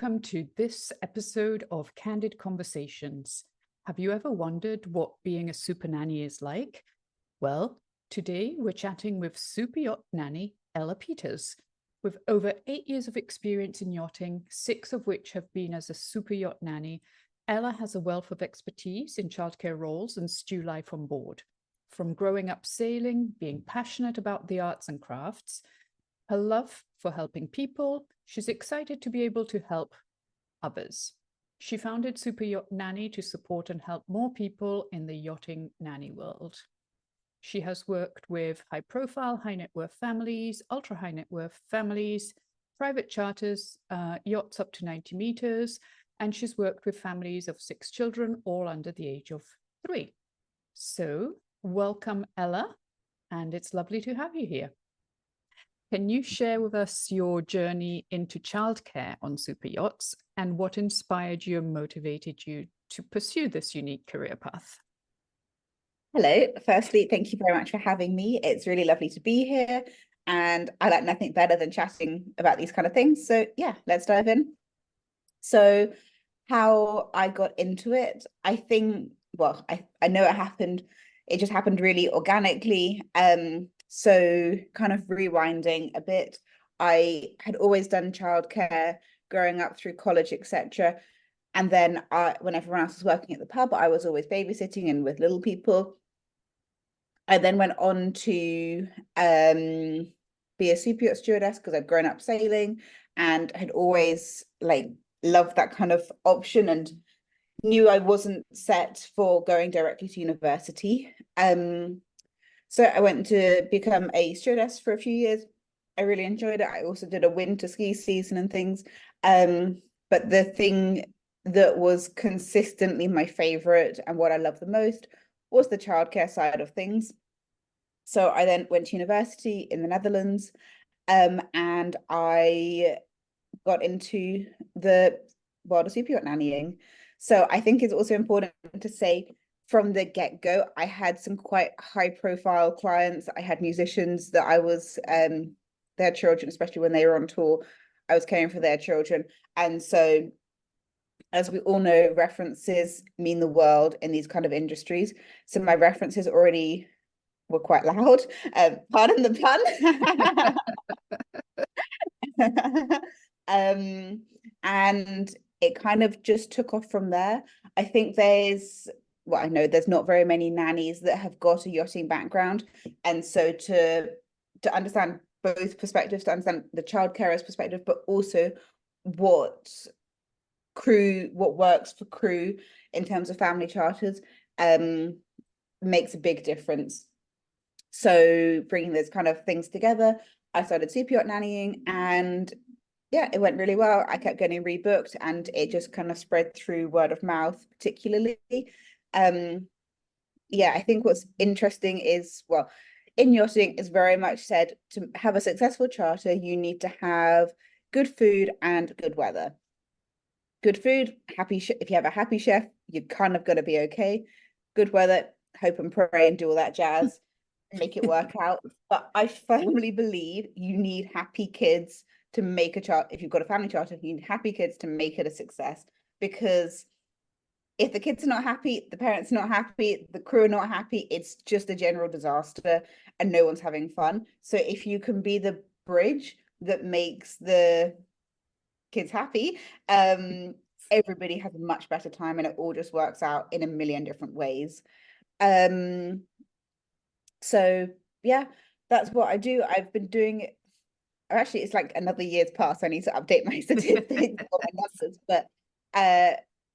welcome to this episode of Candid Conversations. Have you ever wondered what being a super nanny is like? Well, today we're chatting with super yacht nanny Ella Peters. With over 8 years of experience in yachting, 6 of which have been as a super yacht nanny, Ella has a wealth of expertise in childcare roles and stew life on board. From growing up sailing, being passionate about the arts and crafts, her love for helping people, she's excited to be able to help others. She founded SuperYachtNanny to support and help more people in the yachting nanny world. She has worked with high-profile, high-net-worth families, ultra-high-net-worth families, private charters, yachts up to 90 meters, and she's worked with families of 6 children, all under the age of 3. So, welcome, Ella, and it's lovely to have you here. Can you share with us your journey into childcare on super yachts and what inspired you and motivated you to pursue this unique career path? Hello. Firstly, thank you very much for having me. It's really lovely to be here, and I like nothing better than chatting about these kind of things. So yeah, let's dive in. So how I got into it, I think, well, I know it just happened really organically. So kind of rewinding a bit, I had always done childcare growing up through college, etc. And then when everyone else was working at the pub, I was always babysitting and with little people. I then went on to be a super yacht stewardess because I'd grown up sailing and had always loved that kind of option and knew I wasn't set for going directly to university. So I went to become a stewardess for a few years. I really enjoyed it. I also did a winter ski season and things. But the thing that was consistently my favorite and what I loved the most was the childcare side of things. So I then went to university in the Netherlands, and I got into the world of super yacht nannying. So I think it's also important to say from the get-go, I had some quite high-profile clients. I had musicians that I was their children, especially when they were on tour, I was caring for their children. And so, as we all know, references mean the world in these kind of industries. So my references already were quite loud. Pardon the pun. And it kind of just took off from there. I think I know there's not very many nannies that have got a yachting background. And so to understand both perspectives, to understand the childcarer's perspective, but also what works for crew in terms of family charters, makes a big difference. So bringing those kind of things together, I started super yacht nannying, and yeah, it went really well. I kept getting rebooked, and it just kind of spread through word of mouth, particularly. Yeah, I think what's interesting is, well, in yachting is very much said to have a successful charter, you need to have good food and good weather. Good food, if you have a happy chef, you're kind of going to be okay. Good weather, hope and pray and do all that jazz, make it work out. But I firmly believe you need happy kids to make a charter. If you've got a family charter, you need happy kids to make it a success. Because if the kids are not happy, the parents are not happy, the crew are not happy, it's just a general disaster and no one's having fun. So if you can be the bridge that makes the kids happy, everybody has a much better time, and it all just works out in a million different ways. So yeah, that's what I do. I've been doing it. Actually, it's like another year's past. I need to update my statistics or my numbers, but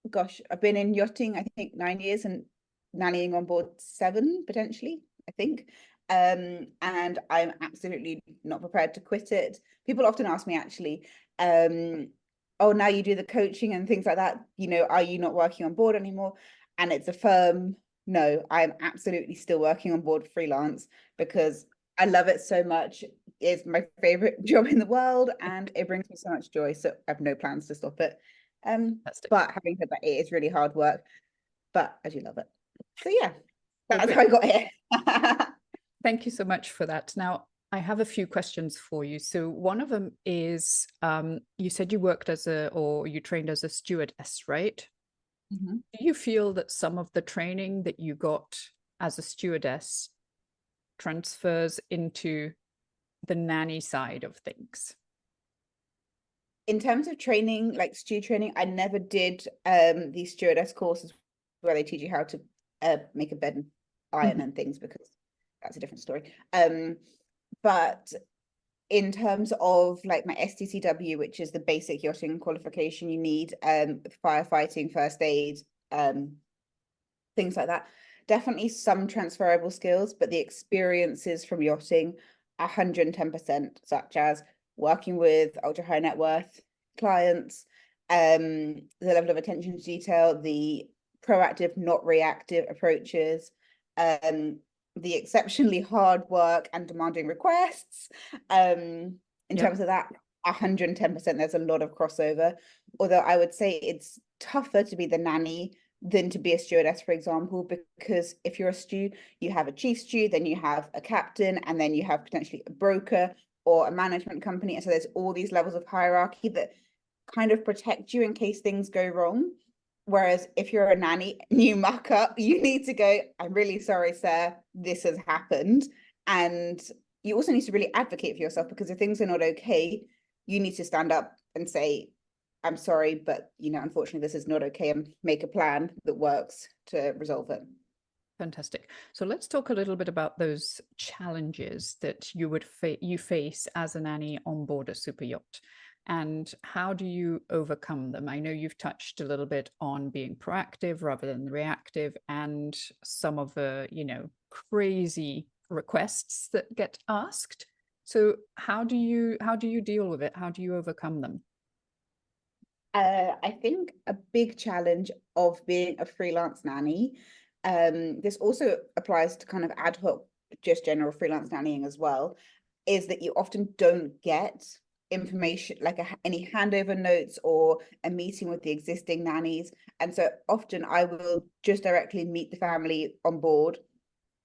gosh, I've been in yachting, I think 9 years, and nannying on board 7 potentially, I think. And I'm absolutely not prepared to quit it. People often ask me actually, oh, now you do the coaching and things like that, are you not working on board anymore? And it's a firm no. I'm absolutely still working on board freelance because I love it so much. It's my favorite job in the world, and it brings me so much joy. So I have no plans to stop it. But having said that, it is really hard work, but I do love it. So yeah, that's how I got here. Thank you so much for that. Now, I have a few questions for you. So one of them is, you said you worked or you trained as a stewardess, right? Mhm. Do you feel that some of the training that you got as a stewardess transfers into the nanny side of things? In terms of training, like stew training, I never did these stewardess courses where they teach you how to make a bed and iron and things, because that's a different story. But in terms of like my STCW, which is the basic yachting qualification you need, firefighting, first aid, things like that, definitely some transferable skills, but the experiences from yachting, 110%, such as working with ultra high net worth clients, the level of attention to detail, the proactive, not reactive approaches, the exceptionally hard work and demanding requests. In terms of that, 110%, there's a lot of crossover. Although I would say it's tougher to be the nanny than to be a stewardess, for example, because if you're a stew, you have a chief stew, then you have a captain, and then you have potentially a broker or a management company. And so there's all these levels of hierarchy that kind of protect you in case things go wrong. Whereas if you're a nanny and you muck up, you need to go, I'm really sorry, sir, this has happened. And you also need to really advocate for yourself, because if things are not okay, you need to stand up and say, I'm sorry, but unfortunately, this is not okay, and make a plan that works to resolve it. Fantastic. So let's talk a little bit about those challenges that you face as a nanny on board a super yacht, and how do you overcome them? I know you've touched a little bit on being proactive rather than reactive, and some of the, crazy requests that get asked. So how do you deal with it? How do you overcome them? I think a big challenge of being a freelance nanny, this also applies to kind of ad hoc, just general freelance nannying as well, is that you often don't get information like any handover notes or a meeting with the existing nannies. And so often I will just directly meet the family on board,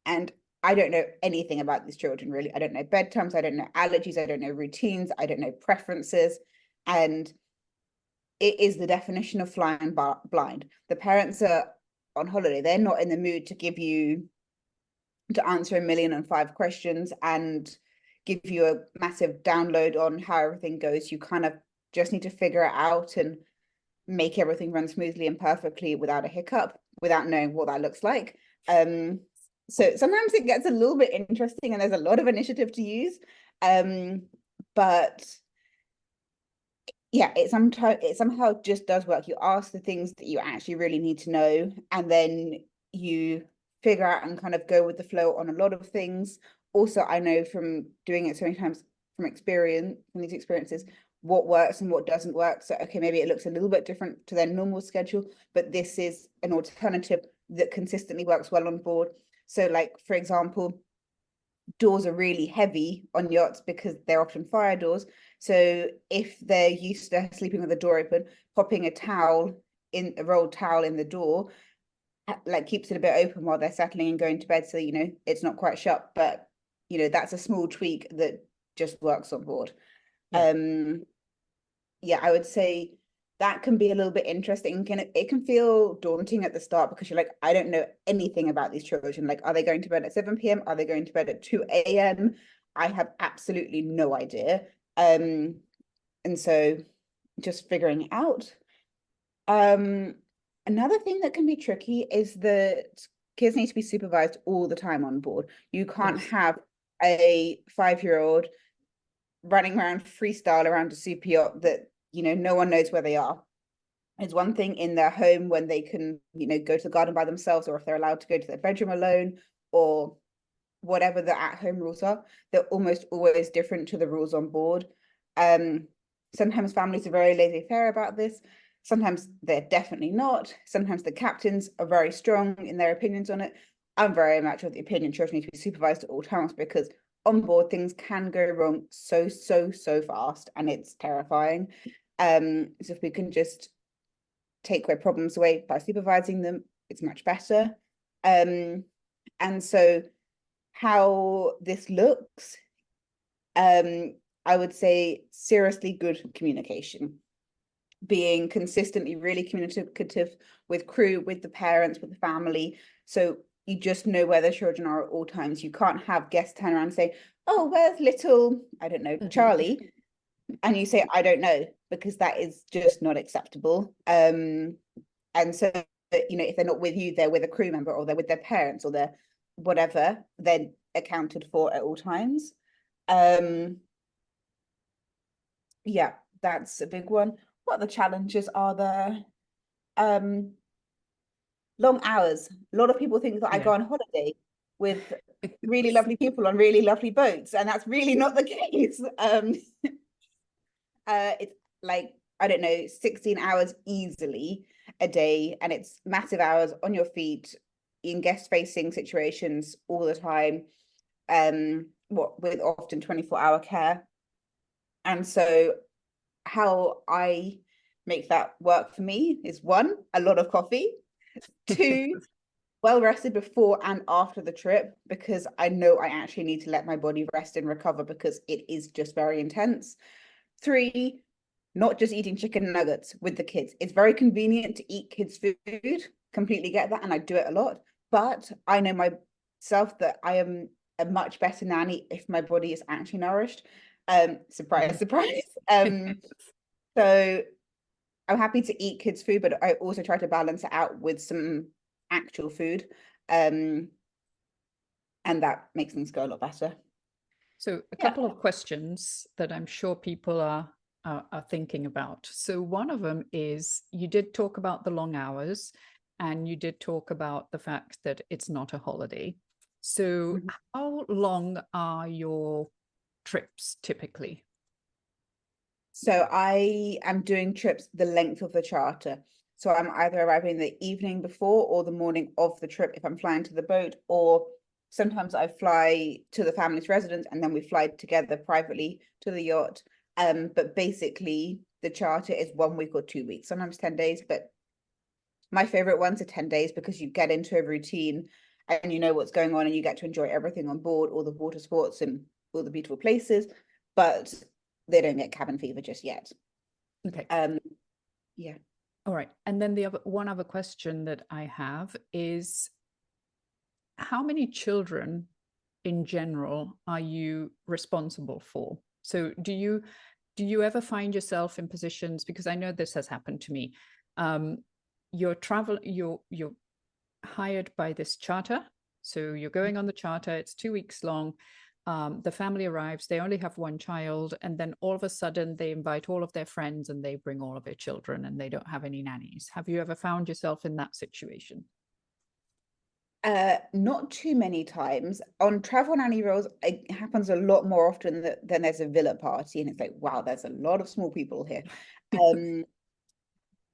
and I don't know anything about these children, really. I don't know bedtimes, I don't know allergies, I don't know routines, I don't know preferences. And it is the definition of flying blind. The parents are on holiday. They're not in the mood to answer 1,000,005 questions and give you a massive download on how everything goes. You kind of just need to figure it out and make everything run smoothly and perfectly without a hiccup, without knowing what that looks like. So sometimes it gets a little bit interesting and there's a lot of initiative to use. But yeah, it somehow just does work. You ask the things that you actually really need to know, and then you figure out and kind of go with the flow on a lot of things. Also, I know from doing it so many times from these experiences, what works and what doesn't work. So, okay, maybe it looks a little bit different to their normal schedule, but this is an alternative that consistently works well on board. So, like, for example, doors are really heavy on yachts because they're often fire doors. So if they're used to sleeping with the door open, popping a rolled towel in the door, like keeps it a bit open while they're settling and going to bed. So, it's not quite shut, but that's a small tweak that just works on board. Yeah. Yeah, I would say that can be a little bit interesting. It can feel daunting at the start because you're like, I don't know anything about these children. Like, are they going to bed at 7 p.m.? Are they going to bed at 2 a.m.? I have absolutely no idea. And so just figuring it out. Another thing that can be tricky is that kids need to be supervised all the time on board. You can't Yes. have a 5-year-old running around freestyle around a super yacht that no one knows where they are. It's one thing in their home when they can go to the garden by themselves, or if they're allowed to go to their bedroom alone, or whatever the at-home rules are. They're almost always different to the rules on board. Sometimes families are very laissez-faire about this. Sometimes they're definitely not. Sometimes the captains are very strong in their opinions on it. I'm very much of the opinion children need to be supervised at all times, because on board things can go wrong so fast, and it's terrifying. So if we can just take away problems away by supervising them, it's much better. And so how this looks I would say seriously good communication, being consistently really communicative with crew, with the parents, with the family. So you just know where the children are at all times. You can't have guests turn around and say, oh, where's little, I don't know, Charlie? And you say, I don't know, because that is just not acceptable. And so, you know, if they're not with you, they're with a crew member, or they're with their parents, or they're whatever, they're accounted for at all times. Yeah, that's a big one. What other challenges are there? Long hours. A lot of people think that I go on holiday with really lovely people on really lovely boats, and that's really not the case. It's like, I don't know, 16 hours easily a day, and it's massive hours on your feet in guest facing situations all the time, what with often 24-hour care. And so how I make that work for me is, one, a lot of coffee, two, well rested before and after the trip, because I know I actually need to let my body rest and recover because it is just very intense. Three, not just eating chicken nuggets with the kids. It's very convenient to eat kids' food, completely get that, and I do it a lot. But I know myself that I am a much better nanny if my body is actually nourished. Surprise, surprise. So I'm happy to eat kids' food, but I also try to balance it out with some actual food. And that makes things go a lot better. So a couple of questions that I'm sure people are thinking about. So one of them is, you did talk about the long hours, and you did talk about the fact that it's not a holiday. So how long are your trips typically? So I am doing trips the length of the charter. So I'm either arriving the evening before or the morning of the trip if I'm flying to the boat, or sometimes I fly to the family's residence and then we fly together privately to the yacht. But basically the charter is 1 week or 2 weeks, sometimes 10 days, but my favorite ones are 10 days because you get into a routine and you know what's going on and you get to enjoy everything on board, all the water sports and all the beautiful places, but they don't get cabin fever just yet. Okay. Yeah. All right. And then the one other question that I have is, how many children in general are you responsible for? So do you ever find yourself in positions, because I know this has happened to me, you're hired by this charter, so you're going on the charter, it's 2 weeks long, the family arrives, they only have one child, and then all of a sudden they invite all of their friends and they bring all of their children and they don't have any nannies. Have you ever found yourself in that situation? Not too many times. On travel nanny roles, it happens a lot more often than there's a villa party, and it's like, wow, there's a lot of small people here.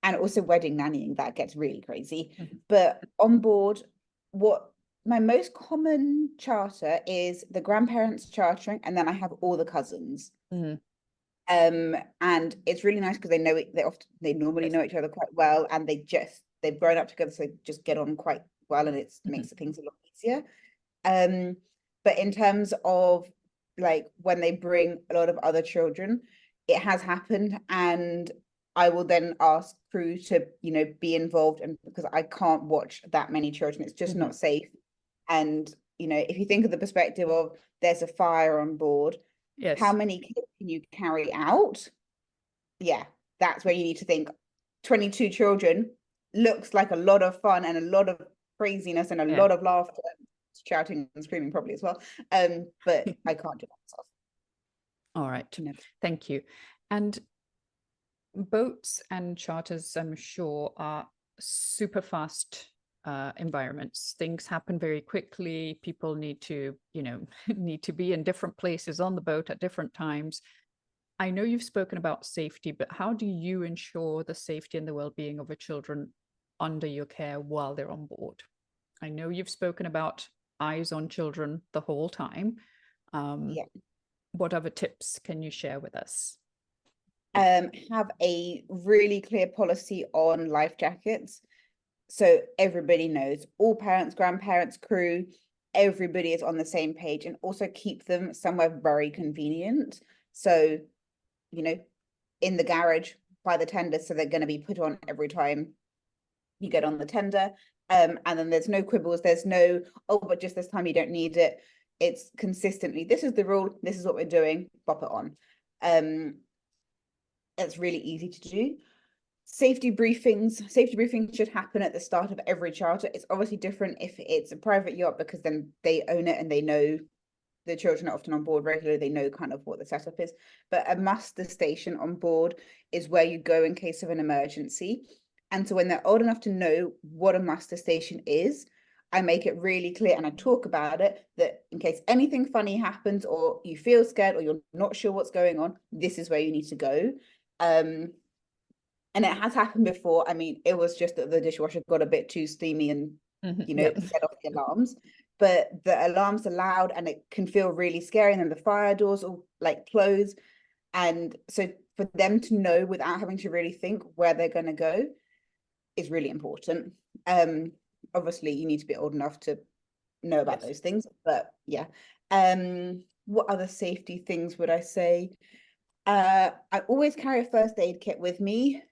And also wedding nannying, that gets really crazy. But on board, what my most common charter is the grandparents chartering, and then I have all the cousins. And it's really nice because they know it, they normally know each other quite well, and they've grown up together, so they just get on quite well, and it makes things a lot easier. But in terms of like when they bring a lot of other children, it has happened, and I will then ask crew to, you know, be involved, and because I can't watch that many children, it's just not safe. And, you know, if you think of the perspective of there's a fire on board, how many kids can you carry out? Yeah, that's where you need to think. 22 children looks like a lot of fun and a lot of craziness and a lot of laughter, shouting and screaming probably as well. But I can't do that myself. All right. Thank you. And boats and charters, I'm sure, are super fast environments. Things happen very quickly. People need to, you know, need to be in different places on the boat at different times. I know you've spoken about safety, but how do you ensure the safety and the well-being of the children under your care while they're on board? I know you've spoken about eyes on children the whole time. What other tips can you share with us? Have a really clear policy on life jackets. So everybody knows, all parents, grandparents, crew, everybody is on the same page, and also keep them somewhere very convenient. So, you know, in the garage by the tender, so they're going to be put on every time you get on the tender. And then there's no quibbles, there's no, oh, but just this time you don't need it. It's consistently, this is the rule, this is what we're doing, pop it on. It's really easy to do. Safety briefings should happen at the start of every charter. It's obviously different if it's a private yacht, because then they own it and they know, the children are often on board regularly, they know kind of what the setup is. But a muster station on board is where you go in case of an emergency. And so when they're old enough to know what a muster station is, I make it really clear, and I talk about it, that in case anything funny happens, or you feel scared, or you're not sure what's going on, this is where you need to go. And it has happened before. I mean, it was just that the dishwasher got a bit too steamy and, you know, set off the alarms. But the alarms are loud and it can feel really scary. And then the fire doors will like close. And so for them to know without having to really think where they're going to go is really important. Obviously, you need to be old enough to know about those things. But yeah. What other safety things would I say? I always carry a first aid kit with me.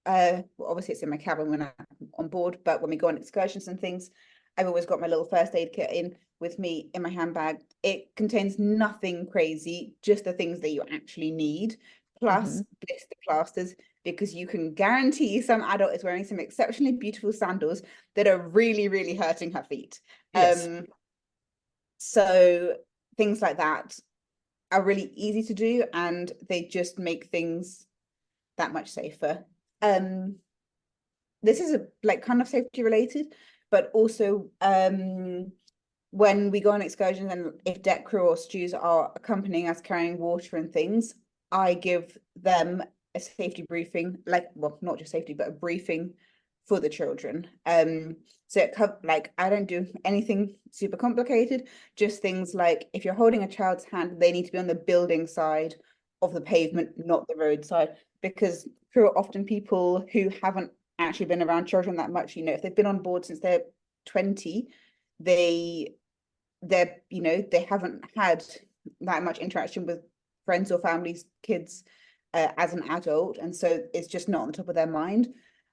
Well, obviously it's in my cabin when I'm on board, but when we go on excursions and things, I've always got my little first aid kit with me in my handbag. It contains nothing crazy, just the things that you actually need, plus blister plasters, because you can guarantee some adult is wearing some exceptionally beautiful sandals that are really, really hurting her feet. So things like that are really easy to do, and they just make things that much safer. This is like kind of safety related, but also when we go on excursions, and if deck crew or stews are accompanying us carrying water and things, I give them a safety briefing, like, well, not just safety, but a briefing for the children. So it like, I don't do anything super complicated, just things like if you're holding a child's hand, they need to be on the building side of the pavement, not the road side, because crew are often people who haven't actually been around children that much. You know, if they've been on board since they're 20, they're, you know, they haven't had that much interaction with friends or families, kids as an adult, and so it's just not on the top of their mind.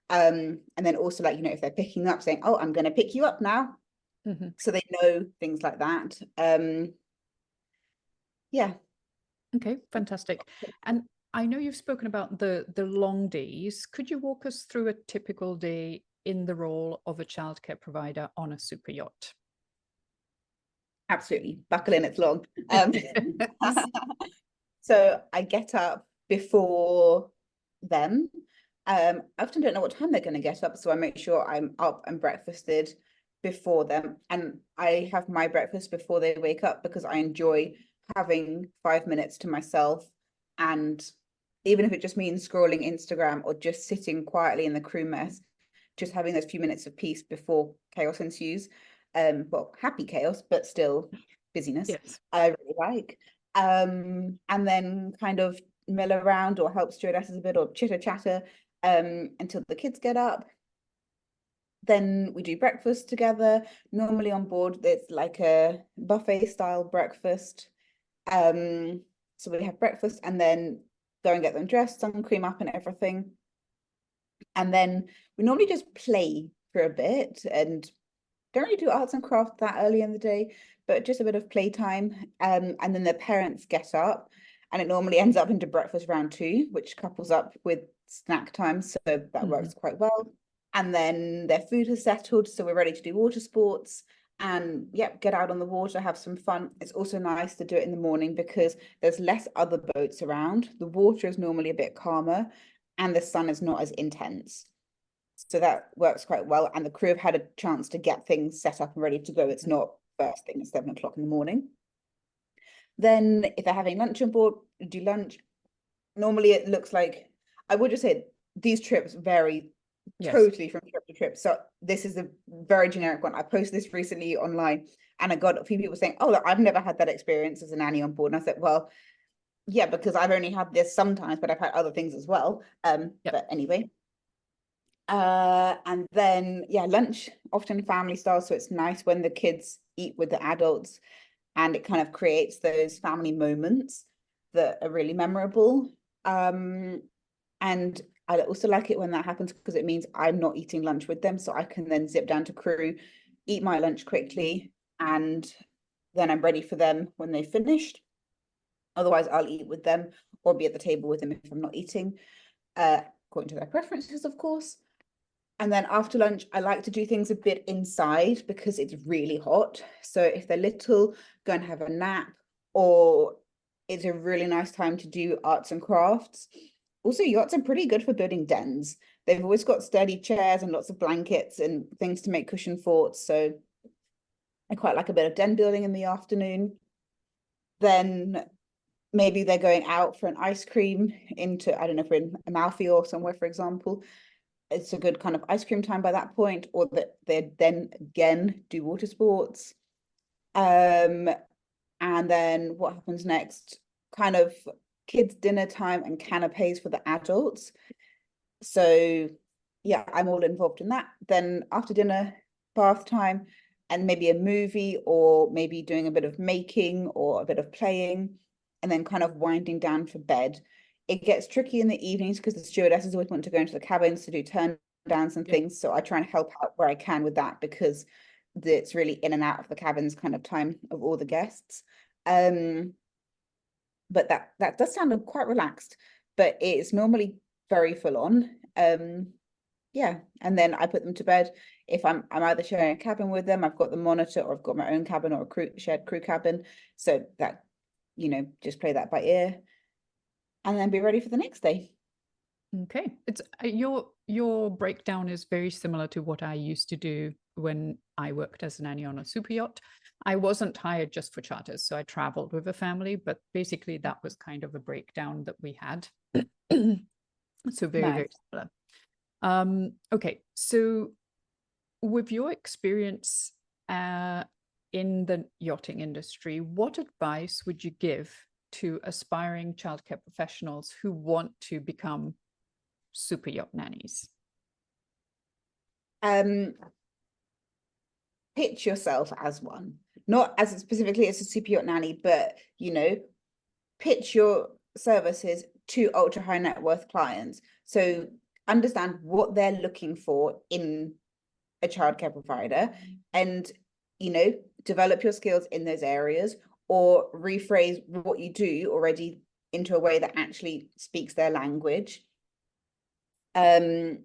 And then also, like, you know, if they're picking up, saying, oh, I'm going to pick you up now, so they know things like that. Yeah. Okay, fantastic. And I know you've spoken about the long days. Could you walk us through a typical day in the role of a childcare provider on a super yacht? Absolutely. Buckle in, it's long. So I get up before them. I often don't know what time they're going to get up, so I make sure I'm up and breakfasted before them. And I have my breakfast before they wake up, because I enjoy having 5 minutes to myself. And even if it just means scrolling Instagram or just sitting quietly in the crew mess, just having those few minutes of peace before chaos ensues. Well, happy chaos, but still busyness. Yes. I really like. And then kind of mill around or help stewardesses a bit, or chitter chatter until the kids get up. Then we do breakfast together. Normally on board, it's like a buffet style breakfast. So we have breakfast and then go and get them dressed, sun cream up and everything. And then we normally just play for a bit, and don't really do arts and crafts that early in the day, but just a bit of playtime. And then the parents get up, and it normally ends up into breakfast round 2, which couples up with snack time. So that works quite well. And then their food has settled, so we're ready to do water sports and get out on the water, have some fun. It's also nice to do it in the morning because there's less other boats around. The water is normally a bit calmer and the sun is not as intense. So that works quite well. And the crew have had a chance to get things set up and ready to go. It's not first thing at 7 o'clock in the morning. Then if they're having lunch on board, do lunch. Normally it looks like, I would just say these trips vary totally from trip to trip. So this is a very generic one. I posted this recently online and I got a few people saying, oh, look, I've never had that experience as a nanny on board. And I said, well, yeah, because I've only had this sometimes, but I've had other things as well. But anyway. And then, yeah, lunch, often family style. So it's nice when the kids eat with the adults and it kind of creates those family moments that are really memorable. And I also like it when that happens because it means I'm not eating lunch with them. So I can then zip down to crew, eat my lunch quickly, and then I'm ready for them when they've finished. Otherwise, I'll eat with them or be at the table with them if I'm not eating, according to their preferences, of course. And then after lunch, I like to do things a bit inside because it's really hot. So if they're little, go and have a nap, or it's a really nice time to do arts and crafts. Also, yachts are pretty good for building dens. They've always got sturdy chairs and lots of blankets and things to make cushion forts. So I quite like a bit of den building in the afternoon. Then maybe they're going out for an ice cream into, I don't know, if we're in Amalfi or somewhere, for example. It's a good kind of ice cream time by that point, or that they then again do water sports. And then what happens next? Kind of kids' dinner time and canapes for the adults. So yeah, I'm all involved in that. Then after dinner, bath time, and maybe a movie, or maybe doing a bit of making or a bit of playing, and then kind of winding down for bed. It gets tricky in the evenings because the stewardesses always want to go into the cabins to do turn downs and things. So I try and help out where I can with that because it's really in and out of the cabins kind of time of all the guests. But that does sound quite relaxed, but it's normally very full on. Yeah, and then I put them to bed. If I'm either sharing a cabin with them, I've got the monitor, or I've got my own cabin or a shared crew cabin. So that, just play that by ear and then be ready for the next day. Okay, it's your breakdown is very similar to what I used to do when I worked as a nanny on a super yacht. I wasn't hired just for charters, so I traveled with a family, but basically that was kind of a breakdown that we had. So very, Nice. very similar. Okay, so with your experience in the yachting industry, what advice would you give to aspiring childcare professionals who want to become super yacht nannies? Pitch yourself as one, not as specifically as a super yacht nanny, but pitch your services to ultra high net worth clients. So understand what they're looking for in a childcare provider, and develop your skills in those areas, or rephrase what you do already into a way that actually speaks their language. Sorry,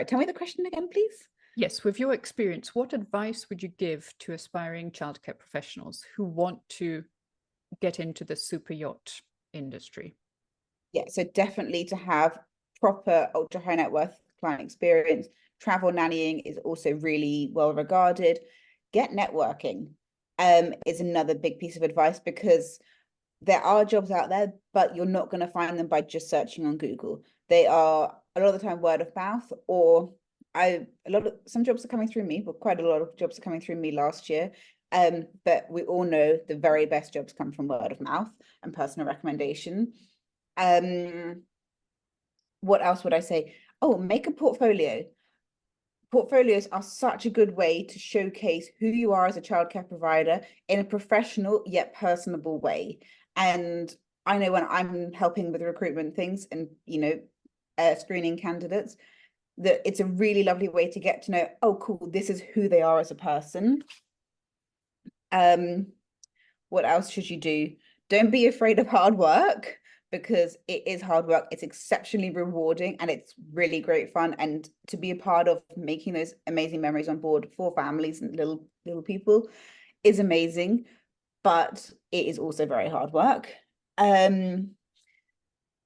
tell me the question again, please. Yes, with your experience, what advice would you give to aspiring childcare professionals who want to get into the super yacht industry? Yeah, so definitely to have proper ultra high net worth client experience. Travel nannying is also really well regarded. Get networking is another big piece of advice, because there are jobs out there, but you're not going to find them by just searching on Google. They are a lot of the time word of mouth, or some jobs are coming through me, but quite a lot of jobs are coming through me last year. But we all know the very best jobs come from word of mouth and personal recommendation. What else would I say? Oh, make a portfolio. Portfolios are such a good way to showcase who you are as a childcare provider in a professional yet personable way. And I know when I'm helping with recruitment things and screening candidates, that it's a really lovely way to get to know, oh cool, this is who they are as a person. What else should you do? Don't be afraid of hard work, because it is hard work. It's exceptionally rewarding and it's really great fun. And to be a part of making those amazing memories on board for families and little people is amazing, but it is also very hard work. In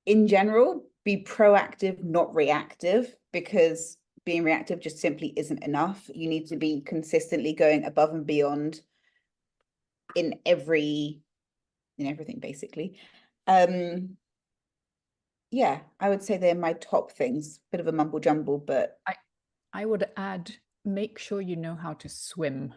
general, be proactive, not reactive, because being reactive just simply isn't enough. You need to be consistently going above and beyond in everything, basically. Yeah, I would say they're my top things. Bit of a mumble jumble, but I would add, make sure you know how to swim.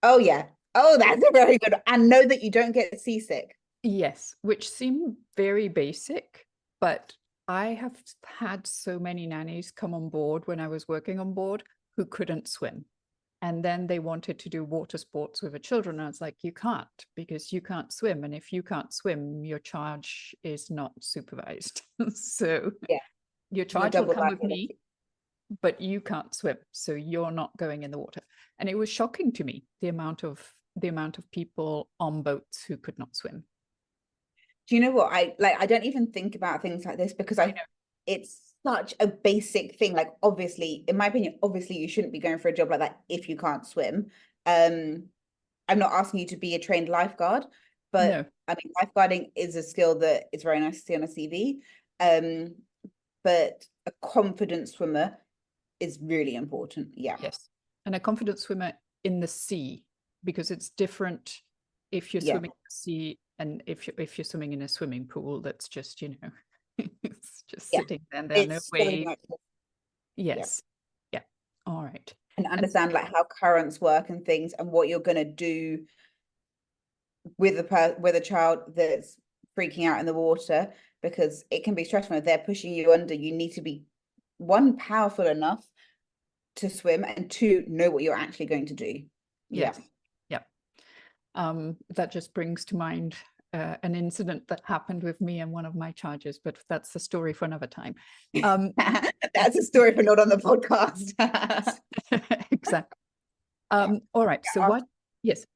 oh yeah. Oh, that's a very good. And know that you don't get seasick. Yes, which seem very basic, but I have had so many nannies come on board when I was working on board who couldn't swim. And then they wanted to do water sports with the children. And I was like, you can't, because you can't swim. And if you can't swim, your charge is not supervised. So Yeah, your there's a charge will double come with me, liability. but you can't swim. So you're not going in the water. And it was shocking to me, the amount of people on boats who could not swim. Do you know what I don't even think about things like this because it's such a basic thing. Like, obviously, in my opinion, obviously you shouldn't be going for a job like that if you can't swim. I'm not asking you to be a trained lifeguard, No. but I mean, lifeguarding is a skill that is very nice to see on a CV. But a confident swimmer is really important. Yeah. Yes. And a confident swimmer in the sea, because it's different if you're Yeah. swimming in the sea and if you're swimming in a swimming pool that's just, it's just Yeah. sitting there and there are no It's so waves. much. Yes. Yeah. All right. And understand like how currents work and things and what you're gonna do with a child that's freaking out in the water, because it can be stressful. If they're pushing you under, you need to be, one, powerful enough to swim, and two, know what you're actually going to do. Yeah. Yes. Yeah. That just brings to mind an incident that happened with me and one of my charges, but that's the story for another time. That's a story for not on the podcast. Exactly. All right. So what? Yes.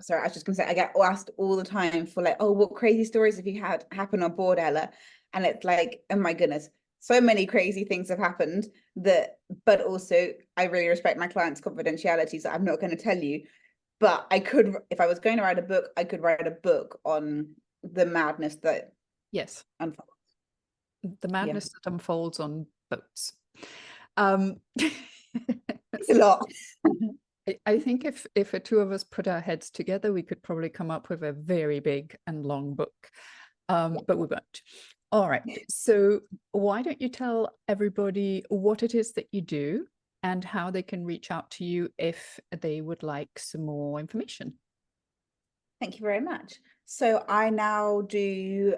Sorry, I was just gonna say, I get asked all the time for like, oh, what crazy stories have you had happen on board, Ella? And it's like, oh my goodness, so many crazy things have happened that, but also I really respect my clients' confidentiality, so I'm not going to tell you. But I could, if I was going to write a book, I could write a book on the madness that Yes. unfolds. The madness that unfolds on boats. It's a lot. I think if the two of us put our heads together, we could probably come up with a very big and long book, but we won't. All right. So why don't you tell everybody what it is that you do and how they can reach out to you if they would like some more information? Thank you very much. So I now do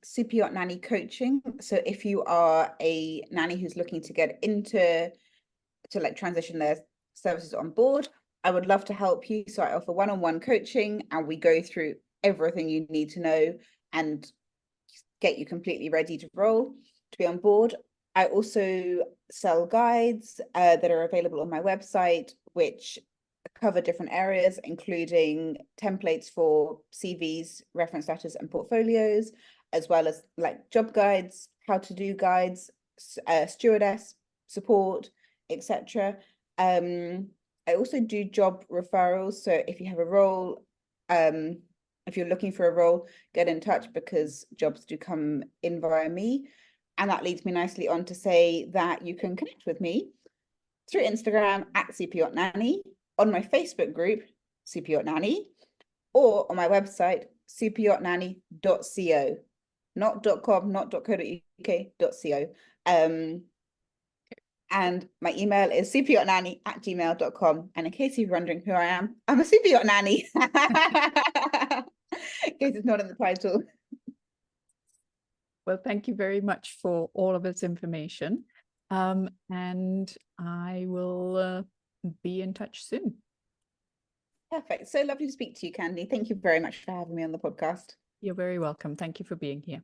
Super Yacht Nanny coaching. So if you are a nanny who's looking to get into like transition their services on board, I would love to help you. So I offer one-on-one coaching, and we go through everything you need to know and get you completely ready to roll, to be on board. I also sell guides that are available on my website, which cover different areas, including templates for CVs, reference letters, and portfolios, as well as like job guides, how to do guides, stewardess support, etc. I also do job referrals. So if you have a role, if you're looking for a role, get in touch, because jobs do come in via me. And that leads me nicely on to say that you can connect with me through Instagram at SuperYachtNanny, on my Facebook group, SuperYachtNanny, or on my website, superyachtnanny.co. Not .com, not .co.uk, .co. And my email is superyachtnanny@gmail.com. And in case you're wondering who I am, I'm a super yacht nanny. In case it's not in the title. Well, thank you very much for all of this information. And I will be in touch soon. Perfect. So lovely to speak to you, Candy. Thank you very much for having me on the podcast. You're very welcome. Thank you for being here.